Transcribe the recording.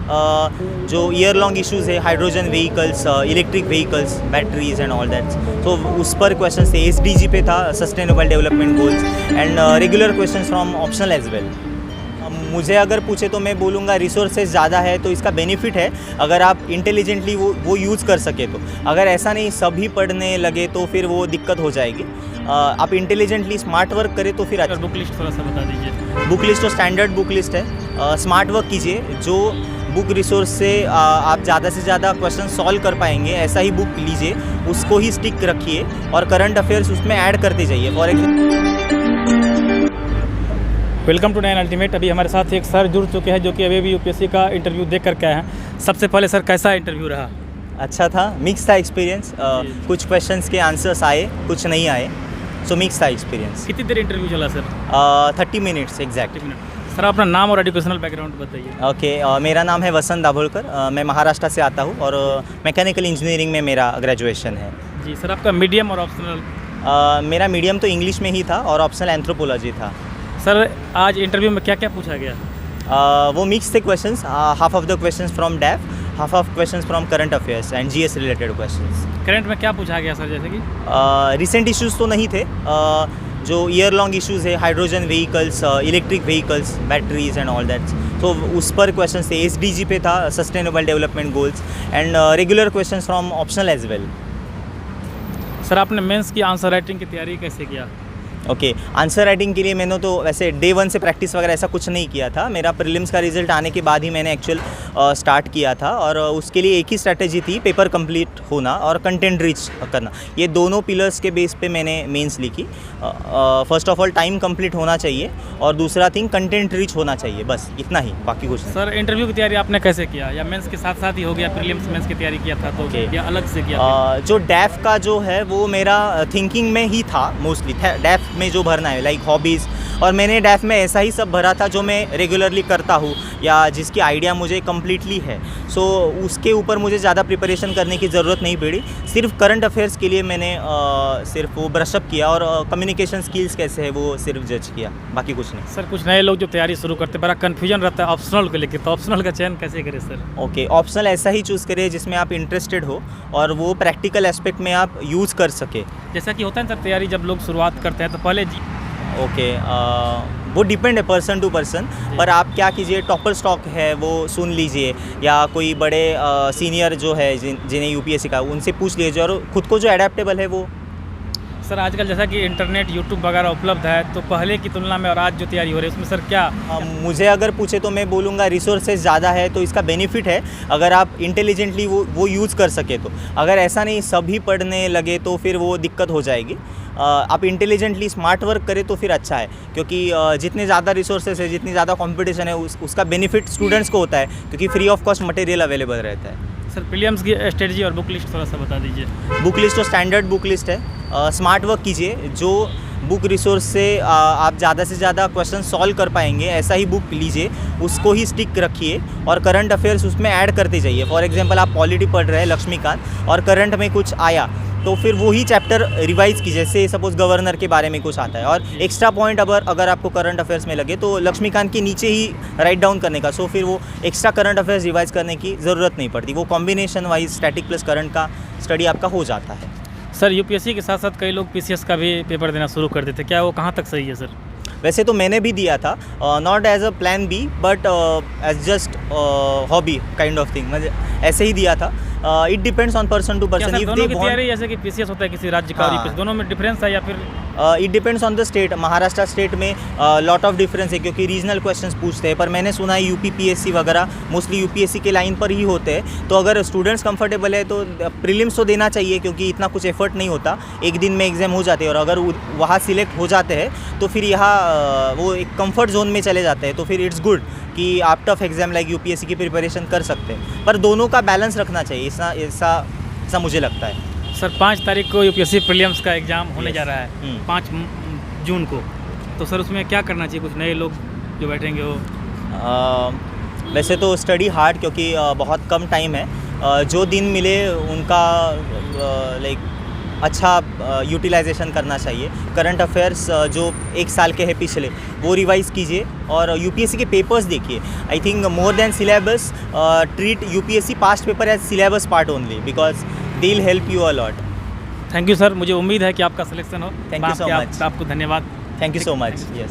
जो year long issues है, hydrogen vehicles, electric vehicles, batteries and all that, तो उस पर क्वेश्चन थे। एसडीजी पे था, sustainable development goals, and regular question from optional as well. मुझे अगर पूछे तो मैं बोलूँगा रिसोर्सेज ज़्यादा है तो इसका बेनिफिट है अगर आप इंटेलिजेंटली वो यूज़ कर सके तो। अगर ऐसा नहीं सभी पढ़ने लगे तो फिर वो दिक्कत हो जाएगी। आप इंटेलिजेंटली स्मार्ट वर्क करें तो फिर अच्छा। बुक लिस्ट थोड़ा सा बता दीजिए। बुक लिस्ट तो स्टैंडर्ड बुक लिस्ट है। स्मार्ट वर्क कीजिए, जो बुक रिसोर्स से आप ज़्यादा से ज़्यादा क्वेश्चन सॉल्व कर पाएंगे ऐसा ही बुक लीजिए, उसको ही स्टिक रखिए और करंट अफेयर्स उसमें ऐड करते जाइए। For example, welcome to 9 ultimate. अभी हमारे साथ एक सर जुड़ चुके हैं जो कि अभी भी यूपीएससी का इंटरव्यू देख करके आए हैं। सबसे पहले सर कैसा इंटरव्यू रहा? अच्छा था, मिक्स था एक्सपीरियंस। कुछ क्वेश्चंस के आंसर्स आए, कुछ नहीं आए, सो मिक्स था एक्सपीरियंस। कितनी देर इंटरव्यू चला sir? 30 minutes exact. 30 minute. Sir अपना नाम और एजुकेशनल बैकग्राउंड बताइए। ओके, मेरा नाम है वसंत दाभोलकर। मैं महाराष्ट्र से आता हूँ और मैकेनिकल इंजीनियरिंग में मेरा ग्रेजुएशन है। जी सर, आपका मीडियम और ऑप्शनल? मेरा मीडियम तो इंग्लिश में ही था और ऑप्शनल एंथ्रोपोलॉजी था। सर आज इंटरव्यू में क्या क्या पूछा गया? वो मिक्स थे questions. Half of the questions from डैफ, half of questions from current affairs and GS related questions. Current में क्या पूछा गया सर? जैसे कि रिसेंट इश्यूज़ तो नहीं थे। जो ईयर लॉन्ग इश्यूज़ है, hydrogen vehicles, electric vehicles, batteries and all that, तो उस पर क्वेश्चन थे। एसडीजी पे था, sustainable development goals, and regular question from optional as well. Sir आपने मेंस की आंसर राइटिंग की तैयारी कैसे किया? ओके, आंसर राइटिंग के लिए मैंने तो वैसे डे 1 से प्रैक्टिस वगैरह ऐसा कुछ नहीं किया था। मेरा प्रीलिम्स का रिजल्ट आने के बाद ही मैंने एक्चुअल स्टार्ट किया था और उसके लिए एक ही स्ट्रैटेजी थी, पेपर कंप्लीट होना और कंटेंट रिच करना। ये दोनों पिलर्स के बेस पे मैंने मेंस लिखी। First of all time complete होना चाहिए और दूसरा थिंग कंटेंट रिच होना चाहिए, बस इतना ही, बाकी कुछ नहीं। सर इंटरव्यू की तैयारी आपने कैसे किया, या मेंस के साथ साथ ही हो गया? प्रीलिम्स मेंस की तैयारी किया था तो या अलग से किया? जो डैफ का जो है वो मेरा थिंकिंग में ही था मोस्टली। डैफ में जो भरना है लाइक हॉबीज़, और मैंने डैफ में ऐसा ही सब भरा था जो मैं रेगुलरली करता हूँ या जिसकी आइडिया मुझे कम्प्लीटली है। सो उसके ऊपर मुझे ज़्यादा प्रिपरेशन करने की ज़रूरत नहीं पड़ी। सिर्फ करंट अफेयर्स के लिए मैंने सिर्फ वो ब्रशअप किया और कम्युनिकेशन स्किल्स कैसे है वो सिर्फ जज किया, बाकी कुछ नहीं। सर कुछ नए लोग जो तैयारी शुरू करते हैं बड़ा कन्फ्यूजन रहता है ऑप्शनल को लेकर, तो ऑप्शनल का चयन कैसे करें सर? ओके, ऑप्शनल ऐसा ही चूज़ करिए जिसमें आप इंटरेस्टेड हो और वो प्रैक्टिकल एस्पेक्ट में आप यूज़ कर सके। जैसा कि होता है सर तैयारी जब लोग शुरुआत करते हैं तो पहले ओके, वो डिपेंड है पर्सन टू पर्सन, पर आप क्या कीजिए, टॉपर स्टॉक है वो सुन लीजिए या कोई बड़े सीनियर जो है जिन्हें यूपीएससी का, उनसे पूछ लीजिए और ख़ुद को जो एडेप्टेबल है वो। सर आजकल जैसा कि इंटरनेट यूट्यूब वगैरह उपलब्ध है तो पहले की तुलना में और आज जो तैयारी हो रही है उसमें सर क्या? मुझे अगर पूछे तो मैं बोलूँगा रिसोर्सेज ज़्यादा है तो इसका बेनिफिट है अगर आप इंटेलिजेंटली वो यूज़ कर सके तो। अगर ऐसा नहीं सभी पढ़ने लगे तो फिर वो दिक्कत हो जाएगी। आप इंटेलिजेंटली स्मार्ट वर्क करें तो फिर अच्छा है, क्योंकि जितने ज़्यादा रिसोर्सेज है, जितनी ज़्यादा कंपटीशन है, उसका बेनिफिट स्टूडेंट्स को होता है क्योंकि free of cost material available रहता है। सर प्रीलिम्स की स्ट्रेटजी और बुक लिस्ट थोड़ा सा बता दीजिए। बुक लिस्ट तो स्टैंडर्ड बुक लिस्ट है। स्मार्ट वर्क कीजिए, जो बुक रिसोर्स से आप ज़्यादा से ज़्यादा क्वेश्चन सॉल्व कर पाएंगे ऐसा ही बुक लीजिए, उसको ही स्टिक रखिए और करंट अफेयर्स उसमें ऐड करते जाइए। फॉर एग्जांपल आप पॉलिटी पढ़ रहे हैं लक्ष्मीकांत और करंट में कुछ आया तो फिर वही चैप्टर रिवाइज कीजिए। जैसे सपोज गवर्नर के बारे में कुछ आता है और एक्स्ट्रा पॉइंट अगर आपको करंट अफेयर्स में लगे तो लक्ष्मीकांत के नीचे ही राइट डाउन करने का। सो फिर वो एक्स्ट्रा करंट अफेयर्स रिवाइज करने की ज़रूरत नहीं पड़ती। वो combination wise static plus current का स्टडी आपका हो जाता है। सर यूपीएससी के साथ साथ कई लोग पीसीएस का भी पेपर देना शुरू कर देते, क्या वो कहाँ तक सही है सर? वैसे तो मैंने भी दिया था, not as a plan B but as just hobby kind of thing, मतलब ऐसे ही दिया था। It depends on person to person. दोनों की तैयारी जैसे कि पीसीएस होता है किसी राज्य का, दोनों में डिफरेंस है या फिर? It depends on the state. Maharashtra state में लॉट ऑफ डिफरेंस है क्योंकि रीजनल क्वेश्चंस पूछते हैं, पर मैंने सुना है यूपी पीएससी वगैरह मोस्टली यूपीएससी के लाइन पर ही होते हैं। तो अगर स्टूडेंट्स कंफर्टेबल है तो प्रीलिम्स तो देना चाहिए क्योंकि इतना कुछ एफर्ट नहीं होता, एक दिन में एग्जाम हो जाते हैं। और अगर वहाँ सिलेक्ट हो जाते हैं तो फिर यहाँ वो एक कंफर्ट जोन में चले जाते हैं, तो फिर इट्स गुड कि आप टफ एग्जाम लाइक यूपीएससी की प्रिपरेशन कर सकते हैं। पर दोनों का बैलेंस रखना चाहिए, ऐसा मुझे लगता है। सर 5 तारीख को यूपीएससी प्रीलिम्स का एग्ज़ाम होने जा रहा है, 5 जून को, तो सर उसमें क्या करना चाहिए कुछ नए लोग जो बैठेंगे वो? वैसे तो स्टडी हार्ड क्योंकि बहुत कम टाइम है। जो दिन मिले उनका लाइक अच्छा यूटिलाइजेशन करना चाहिए। करंट अफेयर्स जो 1 साल के हैं पिछले, वो रिवाइज़ कीजिए और यूपीएससी के पेपर्स देखिए। I think more than syllabus, treat UPSC past paper as syllabus part only, because they will help you a lot. Thank you sir, मुझे उम्मीद है कि आपका सिलेक्शन हो। Thank you so बाप के much. आपको धन्यवाद। Thank you so much. Yes.